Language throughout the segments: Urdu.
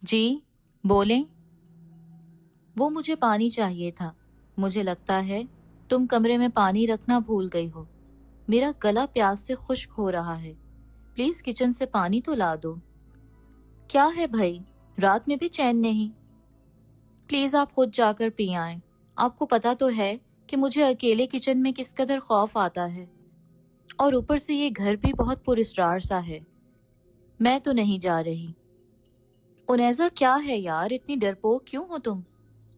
جی بولیں۔ وہ مجھے پانی چاہیے تھا۔ مجھے لگتا ہے تم کمرے میں پانی رکھنا بھول گئی ہو۔ میرا گلا پیاس سے خشک ہو رہا ہے، پلیز کچن سے پانی تو لا دو۔ کیا ہے بھائی، رات میں بھی چین نہیں؟ پلیز آپ خود جا کر پی آئیں۔ آپ کو پتا تو ہے کہ مجھے اکیلے کچن میں کس قدر خوف آتا ہے، اور اوپر سے یہ گھر بھی بہت پراسرار سا ہے۔ میں تو نہیں جا رہی۔ انیزا کیا ہے یار، اتنی ڈرپوک کیوں ہو تم؟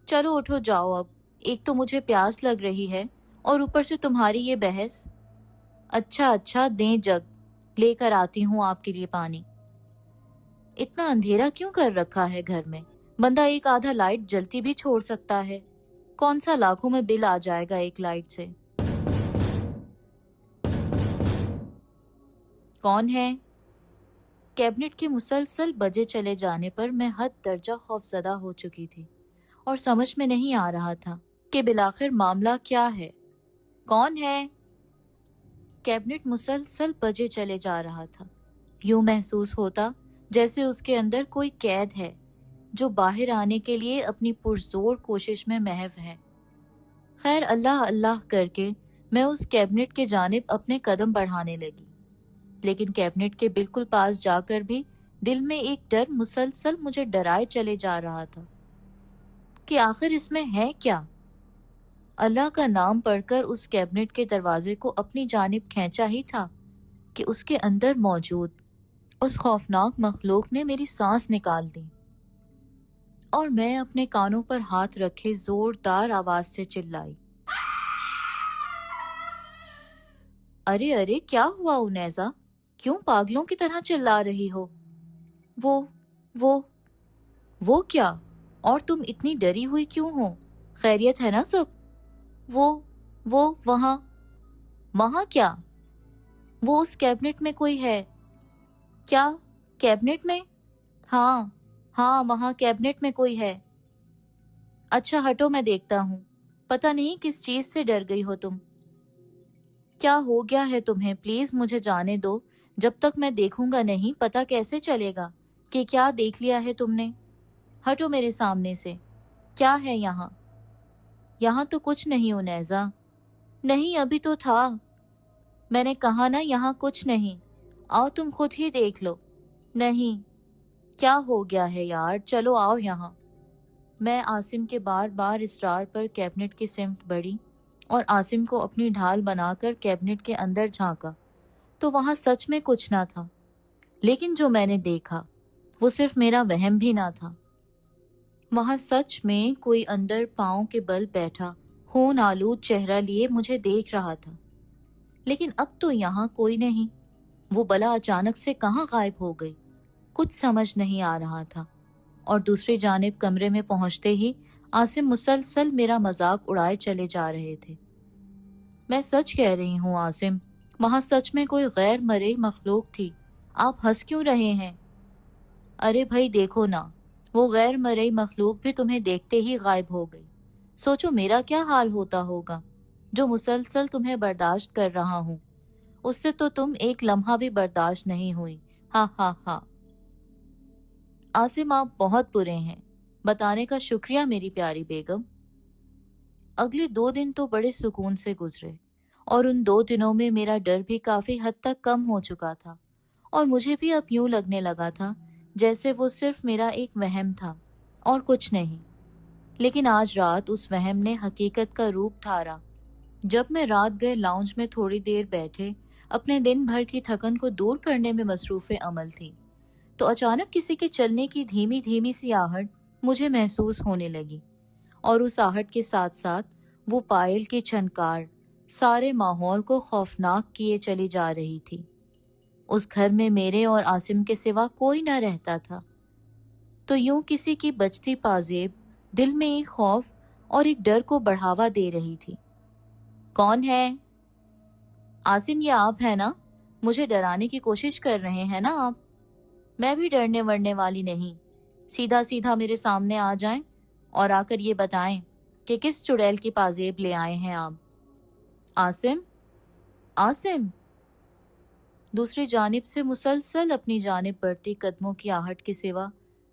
چلو اٹھو جاؤ اب، ایک تو مجھے پیاس لگ رہی ہے اور اوپر سے تمہاری یہ بحث۔ اچھا دیں جگ، لے کر آتی ہوں آپ کے لیے پانی۔ اتنا اندھیرا کیوں کر رکھا ہے گھر میں؟ بندہ ایک آدھا لائٹ جلتی بھی چھوڑ سکتا ہے۔ کون سا لاکھوں میں بل آ جائے گا ایک لائٹ سے؟ کون ہے؟ کیبنٹ کے مسلسل بجے چلے جانے پر میں حد درجہ خوفزدہ ہو چکی تھی اور سمجھ میں نہیں آ رہا تھا کہ بالآخر معاملہ کیا ہے۔ کون ہے؟ کیبنٹ مسلسل بجے چلے جا رہا تھا۔ یوں محسوس ہوتا جیسے اس کے اندر کوئی قید ہے جو باہر آنے کے لیے اپنی پرزور کوشش میں محو ہے۔ خیر، اللہ اللہ کر کے میں اس کیبنٹ کے جانب اپنے قدم بڑھانے لگی، لیکن کیبنٹ کے بالکل پاس جا کر بھی دل میں ایک ڈر مسلسل مجھے ڈرائے چلے جا رہا تھا کہ آخر اس میں ہے کیا۔ اللہ کا نام پڑھ کر اس کیبنٹ کے دروازے کو اپنی جانب کھینچا ہی تھا کہ اس کے اندر موجود اس خوفناک مخلوق نے میری سانس نکال دی، اور میں اپنے کانوں پر ہاتھ رکھے زوردار آواز سے چلائی، ارے ارے کیا ہوا انیزا؟ کیوں پاگلوں کی طرح چلا رہی ہو؟ وہ وہ کیا؟ اور تم اتنی ڈری ہوئی کیوں ہو؟ خیریت ہے نا سب؟ وہ وہاں کیا؟ وہ اس کیبنٹ میں کوئی ہے۔ کیا کیبنٹ میں؟ ہاں وہاں کیبنٹ میں کوئی ہے۔ اچھا ہٹو، میں دیکھتا ہوں۔ پتہ نہیں کس چیز سے ڈر گئی ہو تم۔ کیا ہو گیا ہے تمہیں؟ پلیز مجھے جانے دو، جب تک میں دیکھوں گا نہیں پتہ کیسے چلے گا کہ کیا دیکھ لیا ہے تم نے۔ ہٹو میرے سامنے سے۔ کیا ہے یہاں؟ یہاں تو کچھ نہیں انیزا۔ نہیں ابھی تو تھا۔ میں نے کہا نا یہاں کچھ نہیں، آؤ تم خود ہی دیکھ لو۔ نہیں۔ کیا ہو گیا ہے یار، چلو آؤ یہاں۔ میں عاصم کے بار بار اصرار پر کیبنٹ کی سمت بڑھی اور عاصم کو اپنی ڈھال بنا کر کیبنٹ کے اندر جھانکا تو وہاں سچ میں کچھ نہ تھا، لیکن جو میں نے دیکھا وہ صرف میرا وہم بھی نہ تھا۔ وہاں سچ میں کوئی اندر پاؤں کے بل بیٹھا خون آلود چہرہ لیے مجھے دیکھ رہا تھا، لیکن اب تو یہاں کوئی نہیں۔ وہ بلا اچانک سے کہاں غائب ہو گئی، کچھ سمجھ نہیں آ رہا تھا۔ اور دوسری جانب کمرے میں پہنچتے ہی عاصم مسلسل میرا مذاق اڑائے چلے جا رہے تھے۔ میں سچ کہہ رہی ہوں عاصم، وہاں سچ میں کوئی غیر مرئی مخلوق تھی۔ آپ ہنس کیوں رہے ہیں؟ ارے بھائی دیکھو نا، وہ غیر مرئی مخلوق بھی تمہیں دیکھتے ہی غائب ہو گئی۔ سوچو میرا کیا حال ہوتا ہوگا، جو مسلسل تمہیں برداشت کر رہا ہوں، اس سے تو تم ایک لمحہ بھی برداشت نہیں ہوئی۔ ہاں ہاں ہاں۔ عاصم آپ بہت برے ہیں، بتانے کا شکریہ میری پیاری بیگم۔ اگلے 2 دن تو بڑے سکون سے گزرے، اور ان 2 دنوں میں میرا ڈر بھی کافی حد تک کم ہو چکا تھا، اور مجھے بھی اب یوں لگنے لگا تھا جیسے وہ صرف میرا ایک وہم تھا اور کچھ نہیں۔ لیکن آج رات اس وہم نے حقیقت کا روپ دھارا۔ جب میں رات گئے لاؤنج میں تھوڑی دیر بیٹھے اپنے دن بھر کی تھکن کو دور کرنے میں مصروف عمل تھی، تو اچانک کسی کے چلنے کی دھیمی دھیمی سی آہٹ مجھے محسوس ہونے لگی، اور اس آہٹ کے ساتھ ساتھ وہ پائل کی چھنکار سارے ماحول کو خوفناک کیے چلی جا رہی تھی۔ اس گھر میں میرے اور عاصم کے سوا کوئی نہ رہتا تھا، تو یوں کسی کی بجتی پازیب دل میں ایک خوف اور ایک ڈر کو بڑھاوا دے رہی تھی۔ کون ہے؟ عاصم یہ آپ ہے نا؟ مجھے ڈرانے کی کوشش کر رہے ہیں نا آپ؟ میں بھی ڈرنے ورنے والی نہیں، سیدھا سیدھا میرے سامنے آ جائیں اور آ کر یہ بتائیں کہ کس چڑیل کی پازیب لے آئے ہیں آپ۔ عاصم دوسری جانب سے مسلسل اپنی جانب بڑھتی قدموں کی آہٹ کے سوا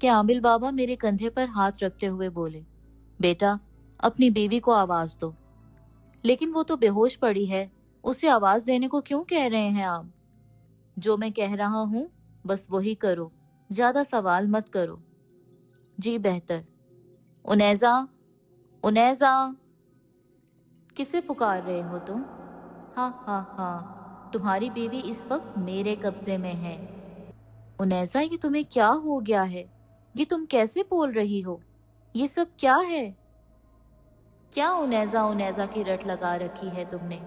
کہ عامل بابا میرے کندھے پر ہاتھ رکھتے ہوئے بولے، بیٹا اپنی بیوی کو آواز دو۔ لیکن وہ تو بے ہوش پڑی ہے، اسے آواز دینے کو کیوں کہہ رہے ہیں آپ؟ جو میں کہہ رہا ہوں بس وہی کرو، زیادہ سوال مت کرو۔ جی بہتر۔ انیزا، انیزا، کسے پکار رہے ہو تم؟ ہاں ہاں ہاں، تمہاری بیوی اس وقت میرے قبضے میں ہے۔ انیزا، یہ تمہیں کیا ہو گیا ہے؟ یہ تم کیسے بول رہی ہو؟ یہ سب کیا ہے؟ کیا انیزا انیزا کی رٹ لگا رکھی ہے تم نے؟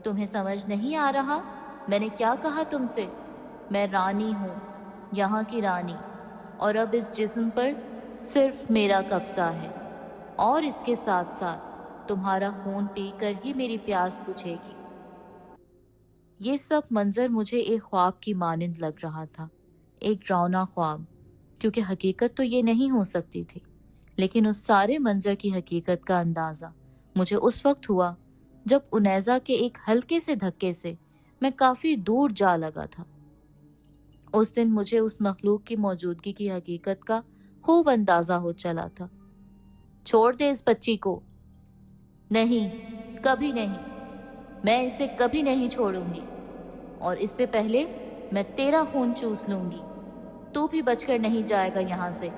تمہیں سمجھ نہیں آ رہا میں نے کیا کہا تم سے؟ میں رانی ہوں، یہاں کی رانی، اور اب اس جسم پر صرف میرا قبضہ ہے، اور اس کے ساتھ ساتھ تمہارا خون پی کر ہی میری پیاس بجھے گی۔ یہ سب منظر مجھے ایک خواب کی مانند لگ رہا تھا، ایک ڈراؤنا خواب، کیونکہ حقیقت تو یہ نہیں ہو سکتی تھی، لیکن اس سارے منظر کی حقیقت کا اندازہ مجھے اس وقت ہوا جب انیزا کے ایک ہلکے سے دھکے سے میں کافی دور جا لگا تھا۔ اس دن مجھے اس مخلوق کی موجودگی کی حقیقت کا خوب اندازہ ہو چلا تھا۔ چھوڑ دے اس بچی کو۔ نہیں، کبھی نہیں، میں اسے کبھی نہیں چھوڑوں گی، اور اس سے پہلے میں تیرا خون چوس لوں گی، تو بھی بچ کر نہیں جائے گا یہاں سے۔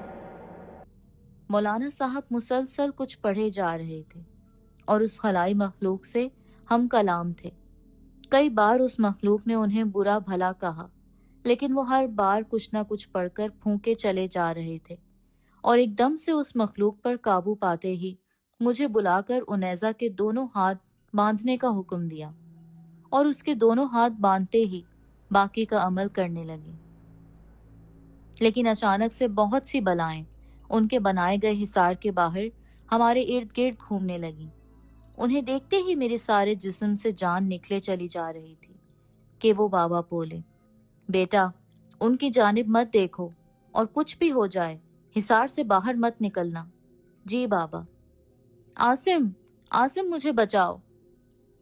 مولانا صاحب مسلسل کچھ پڑھے جا رہے تھے اور اس خلائی مخلوق سے ہم کلام تھے۔ کئی بار اس مخلوق نے انہیں برا بھلا کہا، لیکن وہ ہر بار کچھ نہ کچھ پڑھ کر پھونکے چلے جا رہے تھے، اور ایک دم سے اس مخلوق پر قابو پاتے ہی مجھے بلا کر انیزا کے دونوں ہاتھ باندھنے کا حکم دیا، اور اس کے دونوں ہاتھ باندھتے ہی باقی کا عمل کرنے لگے۔ لیکن اچانک سے بہت سی بلائیں ان کے بنائے گئے حصار کے باہر ہمارے ارد گرد گھومنے لگیں۔ انہیں دیکھتے ہی میرے سارے جسم سے جان نکلے چلی جا رہی تھی کہ وہ بابا بولے، بیٹا ان کی جانب مت دیکھو، اور کچھ بھی ہو جائے حصار سے باہر مت نکلنا۔ جی بابا۔ عاصم، عاصم مجھے بچاؤ۔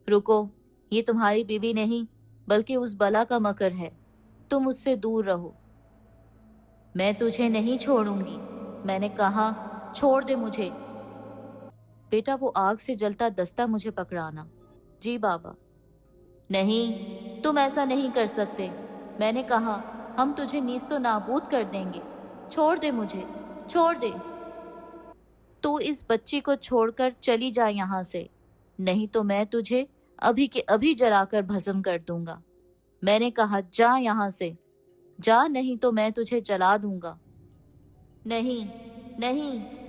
رکو، یہ تمہاری بیوی نہیں بلکہ اس بلا کا مکر ہے، تم اس سے دور رہو۔ میں تجھے نہیں چھوڑوں گی، میں نے کہا چھوڑ دے مجھے۔ بیٹا وہ آگ سے جلتا دستہ مجھے پکڑانا۔ جی بابا۔ نہیں، تم ایسا نہیں کر سکتے، میں نے کہا ہم تجھے نیست و نابود کر دیں گے، چھوڑ دے مجھے، چھوڑ دے۔ تو اس بچی کو چھوڑ کر چلی جا یہاں سے، نہیں تو میں تجھے ابھی کے ابھی جلا کر بھسم کر دوں گا۔ میں نے کہا جا یہاں سے، جا، نہیں تو میں تجھے جلا دوں گا۔ نہیں، نہیں۔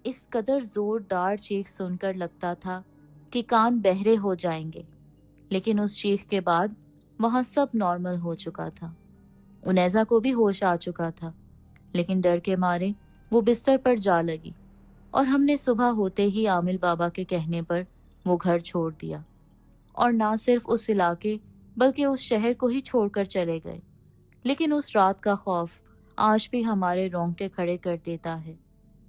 اس قدر زوردار چیخ سن کر لگتا تھا کہ کان بہرے ہو جائیں گے، لیکن اس چیخ کے بعد وہاں سب نارمل ہو چکا تھا۔ انیزا کو بھی ہوش آ چکا تھا، لیکن ڈر کے مارے وہ بستر پر جا لگی، اور ہم نے صبح ہوتے ہی عامل بابا کے کہنے پر وہ گھر چھوڑ دیا، اور نہ صرف اس علاقے بلکہ اس شہر کو ہی چھوڑ کر چلے گئے۔ لیکن اس رات کا خوف آج بھی ہمارے رونگٹے کھڑے کر دیتا ہے۔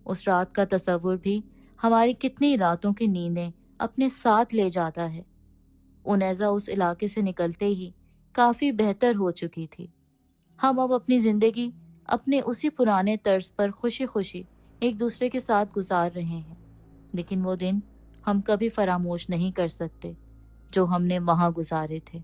اس رات کا تصور بھی ہماری کتنی راتوں کی نیندیں اپنے ساتھ لے جاتا ہے۔ انیزا اس علاقے سے نکلتے ہی کافی بہتر ہو چکی تھی۔ ہم اب اپنی زندگی اپنے اسی پرانے طرز پر خوشی خوشی ایک دوسرے کے ساتھ گزار رہے ہیں، لیکن وہ دن ہم کبھی فراموش نہیں کر سکتے جو ہم نے وہاں گزارے تھے۔